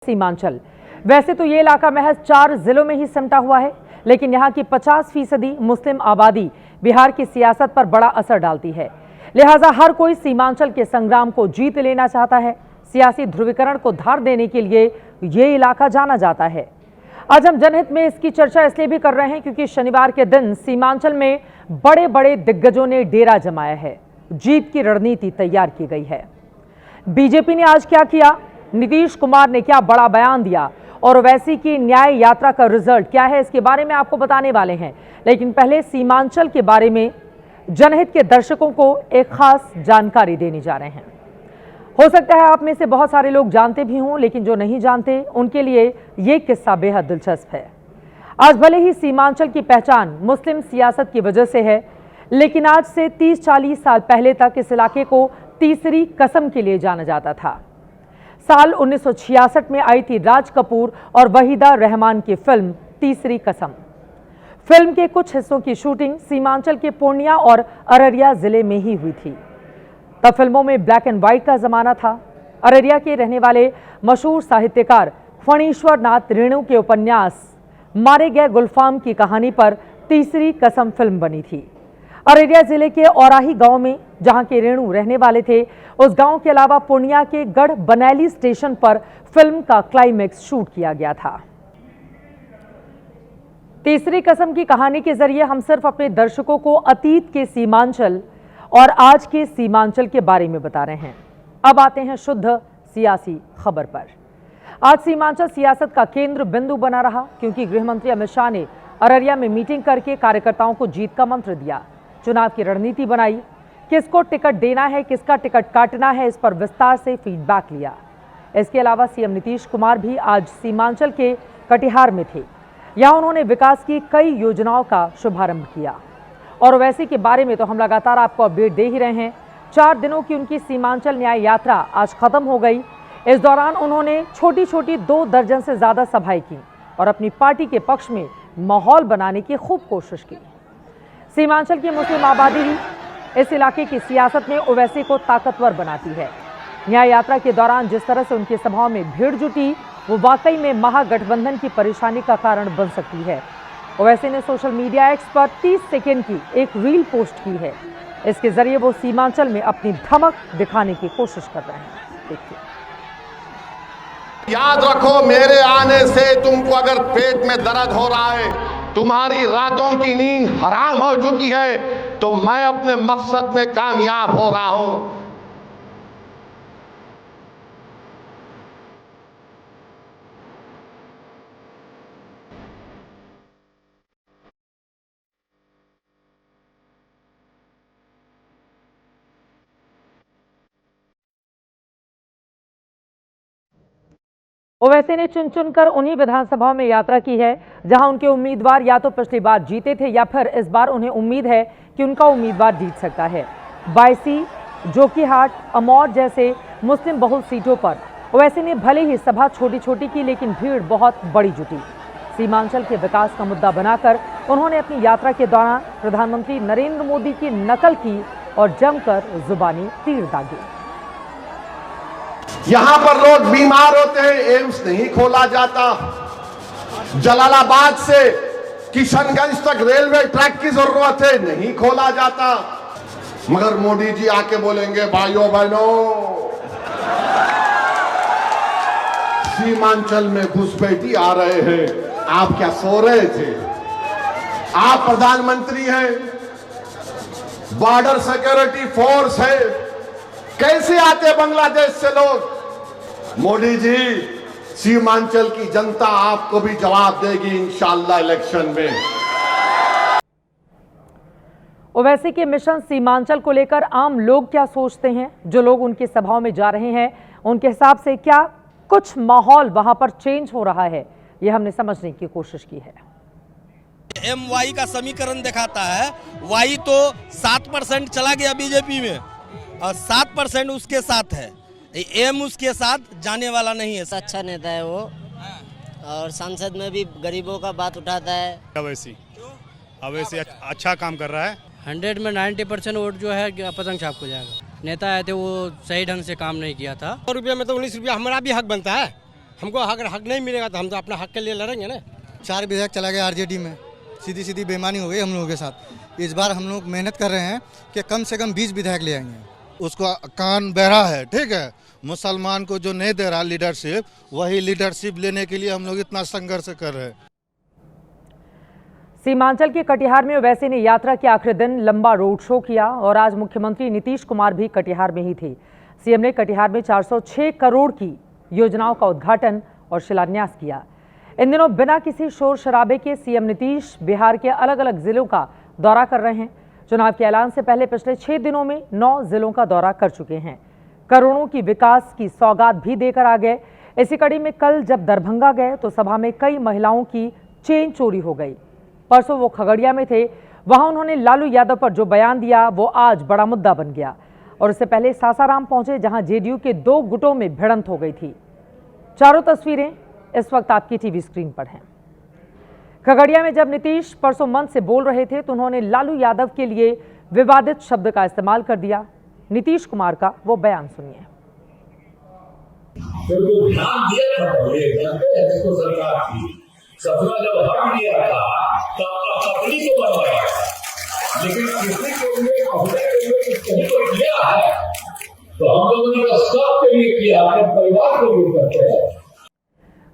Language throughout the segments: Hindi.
सीमांचल। वैसे तो ये इलाका महज 4 जिलों में ही सिमटा हुआ है, लेकिन यहाँ की 50% मुस्लिम आबादी बिहार की सियासत पर बड़ा असर डालती है। लिहाजा हर कोई सीमांचल के संग्राम को जीत लेना चाहता है। सियासी ध्रुवीकरण को धार देने के लिए ये इलाका जाना जाता है। आज हम जनहित में इसकी चर्चा इसलिए भी कर रहे हैं क्योंकि शनिवार के दिन सीमांचल में बड़े बड़े दिग्गजों ने डेरा जमाया है। जीत की रणनीति तैयार की गई है। बीजेपी ने आज क्या किया, नीतीश कुमार ने क्या बड़ा बयान दिया और ओवैसी की न्याय यात्रा का रिजल्ट क्या है, इसके बारे में आपको बताने वाले हैं। लेकिन पहले सीमांचल के बारे में जनहित के दर्शकों को एक खास जानकारी देने जा रहे हैं। हो सकता है आप में से बहुत सारे लोग जानते भी हों, लेकिन जो नहीं जानते उनके लिए ये किस्सा बेहद दिलचस्प है। आज भले ही सीमांचल की पहचान मुस्लिम सियासत की वजह से है, लेकिन आज से 30-40 साल पहले तक इस इलाके को तीसरी कसम के लिए जाना जाता था। साल 1966 में आई थी राज कपूर और वहीदा रहमान की फिल्म तीसरी कसम। फिल्म के कुछ हिस्सों की शूटिंग सीमांचल के पूर्णिया और अररिया जिले में ही हुई थी। तब फिल्मों में ब्लैक एंड व्हाइट का जमाना था। अररिया के रहने वाले मशहूर साहित्यकार फणीश्वर नाथ रेणु के उपन्यास मारे गए गुलफाम की कहानी पर तीसरी कसम फिल्म बनी थी। अररिया जिले के औराही गांव में जहां के रेणु रहने वाले थे, उस गांव के अलावा पूर्णिया के गढ़ बनैली स्टेशन पर फिल्म का क्लाइमेक्स शूट किया गया था। तीसरी कसम की कहानी के जरिए हम सिर्फ अपने दर्शकों को अतीत के सीमांचल और आज के सीमांचल के बारे में बता रहे हैं। अब आते हैं शुद्ध सियासी खबर पर। आज सीमांचल सियासत का केंद्र बिंदु बना रहा क्योंकि गृह मंत्री अमित शाह ने अररिया में मीटिंग करके कार्यकर्ताओं को जीत का मंत्र दिया, चुनाव की रणनीति बनाई, किसको टिकट देना है, किसका टिकट काटना है, इस पर विस्तार से फीडबैक लिया। इसके अलावा सीएम नीतीश कुमार भी आज सीमांचल के कटिहार में थे। यहां उन्होंने विकास की कई योजनाओं का शुभारंभ किया और ओवैसी के बारे में तो हम लगातार आपको अपडेट दे ही रहे हैं। 4 दिनों की उनकी सीमांचल न्याय यात्रा आज खत्म हो गई। इस दौरान उन्होंने छोटी छोटी 2 दर्जन से ज्यादा सभाएं की और अपनी पार्टी के पक्ष में माहौल बनाने की खूब कोशिश की। सीमांचल की मुस्लिम आबादी ही इस इलाके की सियासत में ओवैसी को ताकतवर बनाती है। न्याय यात्रा के दौरान जिस तरह से उनकी सभाओं में भीड़ जुटी, वो वाकई में महागठबंधन की परेशानी का कारण बन सकती है। ओवैसी ने सोशल मीडिया एक्स पर 30 सेकेंड की एक रील पोस्ट की है। इसके जरिए वो सीमांचल में अपनी धमक दिखाने की कोशिश कर रहे हैं। देखिए। याद रखो, मेरे आने से तुमको अगर पेट में दर्द हो रहा है, तुम्हारी रातों की नींद हराम हो चुकी है, तो मैं अपने मकसद में कामयाब हो रहा हूं। ओवैसी ने चुन चुनकर उन्हीं विधानसभाओं में यात्रा की है जहां उनके उम्मीदवार या तो पिछली बार जीते थे या फिर इस बार उन्हें उम्मीद है कि उनका उम्मीदवार जीत सकता है। बायसी, जोकीहाट, अमौर जैसे मुस्लिम बहुल सीटों पर ओवैसी ने भले ही सभा छोटी छोटी की, लेकिन भीड़ बहुत बड़ी जुटी। सीमांचल के विकास का मुद्दा बनाकर उन्होंने अपनी यात्रा के दौरान प्रधानमंत्री नरेंद्र मोदी की नकल की और जमकर जुबानी तीर दागे। यहां पर लोग बीमार होते हैं, एम्स नहीं खोला जाता। जलालाबाद से किशनगंज तक रेलवे ट्रैक की जरूरत है, नहीं खोला जाता। मगर मोदी जी आके बोलेंगे, भाइयों बहनों, सीमांचल में घुसपैठी आ रहे हैं, आप क्या सो रहे थे? आप प्रधानमंत्री हैं, बॉर्डर सिक्योरिटी फोर्स है, कैसे आते बांग्लादेश से लोग? मोदी जी, सीमांचल की जनता आपको भी जवाब देगी इंशाअल्लाह इलेक्शन में। ओवैसी के मिशन सीमांचल को लेकर आम लोग क्या सोचते हैं? जो लोग उनकी सभाओं में जा रहे हैं, उनके हिसाब से क्या कुछ माहौल वहां पर चेंज हो रहा है, यह हमने समझने की कोशिश की है। MY का समीकरण दिखाता है, Y तो 7% चला गया बीजेपी में और 7% उसके साथ है। M उसके साथ जाने वाला नहीं है। अच्छा नेता है वो, और संसद में भी गरीबों का बात उठाता है। अवैसी अच्छा काम कर रहा है। 100 में 90% वोट जो है पतंग छाप को जाएगा। नेता आए थे, वो सही ढंग से काम नहीं किया था। 100 रुपया में तो 19 रुपया हमारा भी हक बनता है। हमको अगर हक नहीं मिलेगा तो हम तो अपना हक के लिए लड़ेंगे ना। 4 विधायक चला गया आरजेडी में, सीधी सीधी बेईमानी हो गई हम लोगों के साथ। इस बार हम लोग मेहनत कर रहे हैं कि कम से कम 20 विधायक ले आएंगे। उसको कान बहरा है, ठीक है। मुसलमान को जो नहीं दे रहा लीडरशिप, वही लीडरशिप लेने के लिए हम लोग इतना संघर्ष कर रहे हैं। सीमांचल के कटिहार में ओवैसी ने यात्रा के आखिरी दिन लंबा रोड शो किया और आज मुख्यमंत्री नीतीश कुमार भी कटिहार में ही थे। सीएम ने कटिहार में 406 करोड़ की योजनाओं का उद्घाटन और शिलान्यास किया। इन दिनों बिना किसी शोर शराबे के सीएम नीतीश बिहार के अलग अलग जिलों का दौरा कर रहे हैं। चुनाव के ऐलान से पहले पिछले 6 दिनों में 9 जिलों का दौरा कर चुके हैं। करोड़ों की विकास की सौगात भी देकर आ गए। इसी कड़ी में कल जब दरभंगा गए तो सभा में कई महिलाओं की चेन चोरी हो गई। परसों वो खगड़िया में थे, वहां उन्होंने लालू यादव पर जो बयान दिया वो आज बड़ा मुद्दा बन गया। और इससे पहले सासाराम पहुंचे जहां जेडीयू के 2 गुटों में भिड़ंत हो गई थी। चारों तस्वीरें इस वक्त आपकी टीवी स्क्रीन पर हैं। खगड़िया में जब नीतीश परसों मंच से बोल रहे थे तो उन्होंने लालू यादव के लिए विवादित शब्द का इस्तेमाल कर दिया। नीतीश कुमार का वो बयान सुनिए। सपना जब हट गया था तब अपनी को बनवाया, लेकिन किसी को अपने कहीं को किया है तो हम लोगों ने सबके लिए किया, अपने परिवार को भी करते हैं।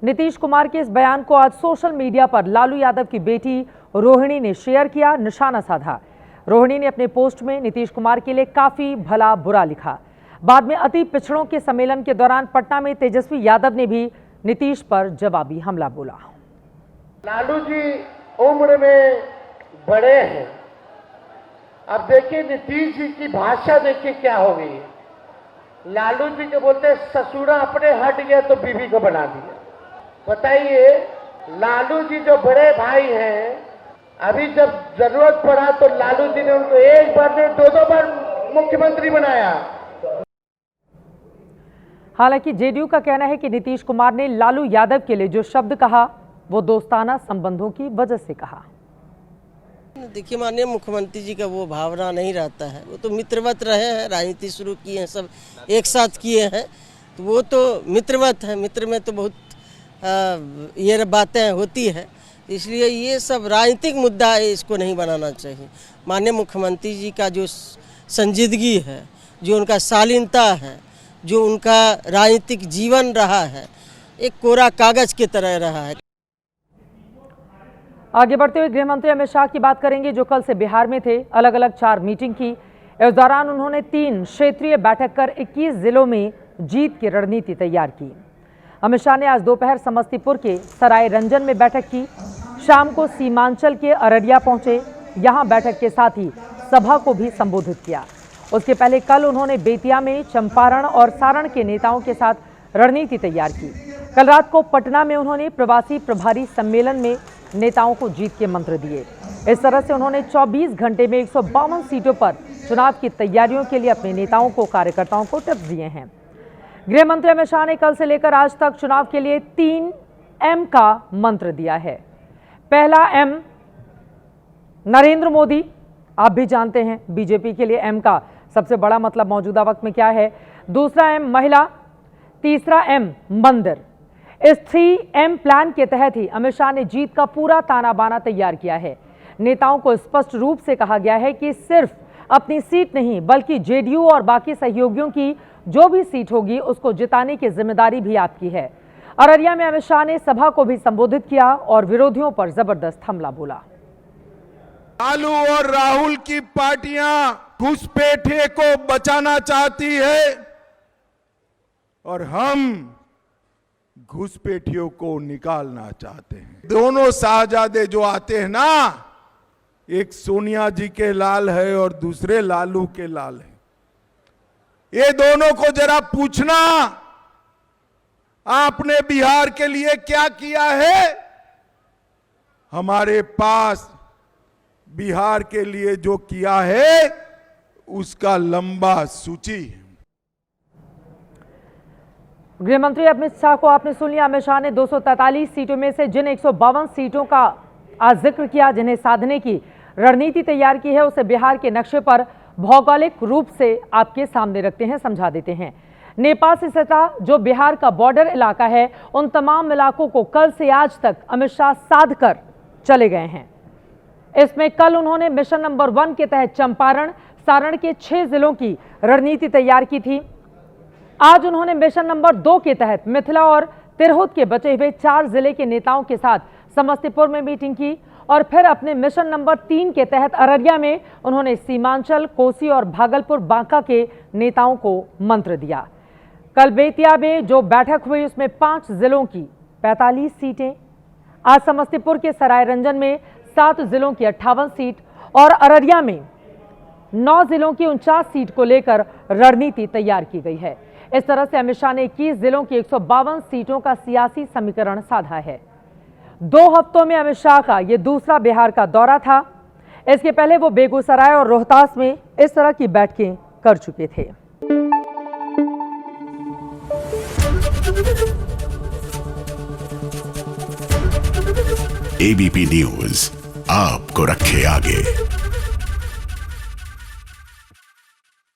नीतीश कुमार के इस बयान को आज सोशल मीडिया पर लालू यादव की बेटी रोहिणी ने शेयर किया, निशाना साधा। रोहिणी ने अपने पोस्ट में नीतीश कुमार के लिए काफी भला बुरा लिखा। बाद में अति पिछड़ों के सम्मेलन के दौरान पटना में तेजस्वी यादव ने भी नीतीश पर जवाबी हमला बोला। लालू जी उम्र में बड़े हैं, अब देखिए नीतीश जी की भाषा देखिए क्या हो गई। लालू जी के बोलते ससुरा अपने हट गया तो बीवी को बना दिया। बताइए, लालू जी जो बड़े भाई हैं, अभी जब जरूरत पड़ा तो लालू जी ने उनको एक बार नहीं 2-2 बार मुख्यमंत्री बनाया। हालांकि जेडीयू का कहना है कि नीतीश कुमार ने लालू यादव के लिए जो शब्द कहा वो दोस्ताना संबंधों की वजह से कहा। देखिए, माननीय मुख्यमंत्री जी का वो भावना नहीं रहता है। वो तो मित्रवत रहे हैं, राजनीति शुरू किए हैं, सब एक साथ किए हैं, तो वो तो मित्रवत है। मित्र में तो बहुत ये बातें होती है, इसलिए ये सब राजनीतिक मुद्दा है, इसको नहीं बनाना चाहिए। माननीय मुख्यमंत्री जी का जो संजीदगी है, जो उनका शालीनता है, जो उनका राजनीतिक जीवन रहा है, एक कोरा कागज की तरह रहा है। आगे बढ़ते हुए गृह मंत्री अमित शाह की बात करेंगे, जो कल से बिहार में थे। अलग अलग 4 मीटिंग की। इस दौरान उन्होंने 3 क्षेत्रीय बैठक कर 21 जिलों में जीत की रणनीति तैयार की। अमित शाह ने आज दोपहर समस्तीपुर के सराय रंजन में बैठक की। शाम को सीमांचल के अररिया पहुंचे, यहां बैठक के साथ ही सभा को भी संबोधित किया। उसके पहले कल उन्होंने बेतिया में चंपारण और सारण के नेताओं के साथ रणनीति तैयार की। कल रात को पटना में उन्होंने प्रवासी प्रभारी सम्मेलन में नेताओं को जीत के मंत्र दिए। इस तरह से उन्होंने 24 घंटे में 152 सीटों पर चुनाव की तैयारियों के लिए अपने नेताओं को, कार्यकर्ताओं को टिप्स दिए हैं। गृह मंत्री अमित शाह ने कल से लेकर आज तक चुनाव के लिए 3 M का मंत्र दिया है। पहला M नरेंद्र मोदी, आप भी जानते हैं बीजेपी के लिए M का सबसे बड़ा मतलब मौजूदा वक्त में क्या है। दूसरा M महिला, तीसरा M मंदिर। इस 3M प्लान के तहत ही अमित शाह ने जीत का पूरा ताना बाना तैयार किया है। नेताओं को स्पष्ट रूप से कहा गया है कि सिर्फ अपनी सीट नहीं बल्कि जेडीयू और बाकी सहयोगियों की जो भी सीट होगी उसको जिताने की जिम्मेदारी भी आपकी है। अररिया में अमित शाह ने सभा को भी संबोधित किया और विरोधियों पर जबरदस्त हमला बोला। लालू और राहुल की पार्टियां घुसपैठिए को बचाना चाहती है और हम घुसपैठियों को निकालना चाहते हैं। दोनों शाहजादे जो आते हैं ना, एक सोनिया जी के लाल है और दूसरे लालू के लाल है। ये दोनों को जरा पूछना, आपने बिहार के लिए क्या किया है? हमारे पास बिहार के लिए जो किया है उसका लंबा सूची है। गृह मंत्री अमित शाह को आपने सुन लिया। अमित शाह ने 243 सीटों में से जिन 152 सीटों का आज जिक्र किया, जिन्हें साधने की रणनीति तैयार की है, उसे बिहार के नक्शे पर भौगोलिक रूप से आपके सामने रखते हैं, समझा देते हैं। नेपाल से सटा जो बिहार का बॉर्डर इलाका है, उन तमाम इलाकों को कल से आज तक अमित शाह साध कर चले गए हैं। इसमें कल उन्होंने मिशन नंबर 1 के तहत चंपारण, सारण के 6 जिलों की रणनीति तैयार की थी। आज उन्होंने मिशन नंबर 2 के तहत मिथिला और तिरहुत के बचे हुए 4 जिले के नेताओं के साथ समस्तीपुर में मीटिंग की और फिर अपने मिशन नंबर 3 के तहत अररिया में उन्होंने सीमांचल, कोसी और भागलपुर, बांका के नेताओं को मंत्र दिया। कल बेतिया में जो बैठक हुई उसमें 5 जिलों की 45 सीटें, आज समस्तीपुर के सरायरंजन में 7 जिलों की 58 सीट और अररिया में 9 जिलों की 49 सीट को लेकर रणनीति तैयार की गई है। इस तरह से अमित शाह ने 21 जिलों की 152 सीटों का सियासी समीकरण साधा है। 2 हफ्तों में अमित शाह का यह दूसरा बिहार का दौरा था। इसके पहले वो बेगूसराय और रोहतास में इस तरह की बैठकें कर चुके थे। एबीपी न्यूज आपको रखे आगे।